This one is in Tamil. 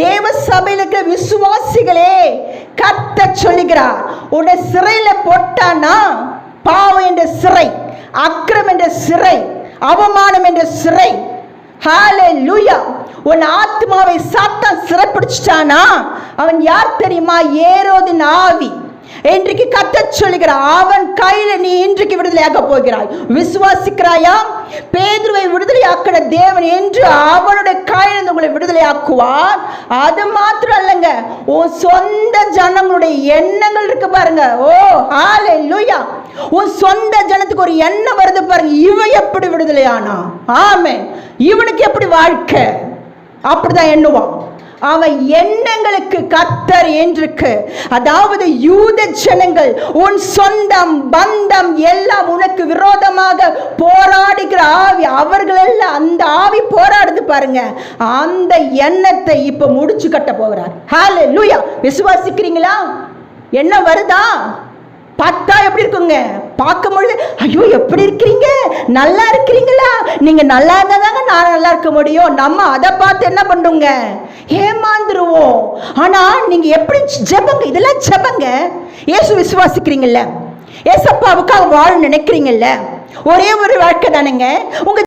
தேவ சபையில் இருக்கிற விசுவாசிகளே, கர்த்தர் சொல்லுகிறார், உன்னை சிறையில போட்டானா, பாவம் என்ற சிறை, அக்கிரம் என்ற சிறை, அவமானம் என்ற சிறை, ஹல்லேலூயா, உன் ஆத்மாவை சாத்தான் சிறைப்பிடிச்சிட்டானா, அவன் யார் தெரியுமா? ஏரோதின் ஆவி. இன்றைக்கு கர்த்தர் சொல்லுகிறார், அவன் கையில நீ இன்றைக்கு விடுதலையாக போகிறாய். விசுவாசிக்கிறாயா? பேதுருவை விடுதலையாக்கிற தேவன் என்று அவனுடைய கையிலிருந்து உங்களை விடுதலையாக்குவார். அது மாத்திரம் அல்லங்க, உன் சொந்த ஜனங்களுடைய எண்ணங்கள் இருக்கு பாருங்க. ஓ ஹல்லேலூயா, உன் சொந்த ஜனத்துக்கு ஒரு எண்ணம் வருது பாருங்க, இவன் எப்படி விடுதலையானா, ஆமென், இவனுக்கு எப்படி வாழ்க்கை, அப்படிதான் எண்ணுவான். அவன் எண்ணங்களுக்கு கர்த்தர் என்றுக்கு, அதாவது யூத ஜனங்கள், உன் சொந்தம் பந்தம் எல்லாம் உனக்கு விரோதமாக போராடுகிற ஆவி, அவர்கள் எல்லாம் அந்த ஆவி போராடுது பாருங்க, அந்த எண்ணத்தை இப்ப முடிச்சு கட்ட போகிறார். ஹல்லேலூயா. விசுவாசிக்கிறீங்களா? என்ன வருதா? பார்த்தா எப்படி இருக்குங்க? பார்க்கும் பொழுது ஐயோ எப்படி இருக்கிறீங்க, நல்லா இருக்கிறீங்களா? நீங்க நல்லா இருந்தா தாங்க நான் நல்லா இருக்க முடியும். நம்ம அதை பார்த்து என்ன பண்ணுங்க, ஏமாந்துருவோம். ஆனா நீங்க எப்படி ஜெபங்க, இதெல்லாம் ஜெபங்க. இயேசு விசுவாசிக்கிறீங்கல்ல, ஏசப்பாவுக்காக வாழ நினைக்கிறீங்கல்ல, ஒரே ஒரு வாழ்க்கை தானுங்க. உங்க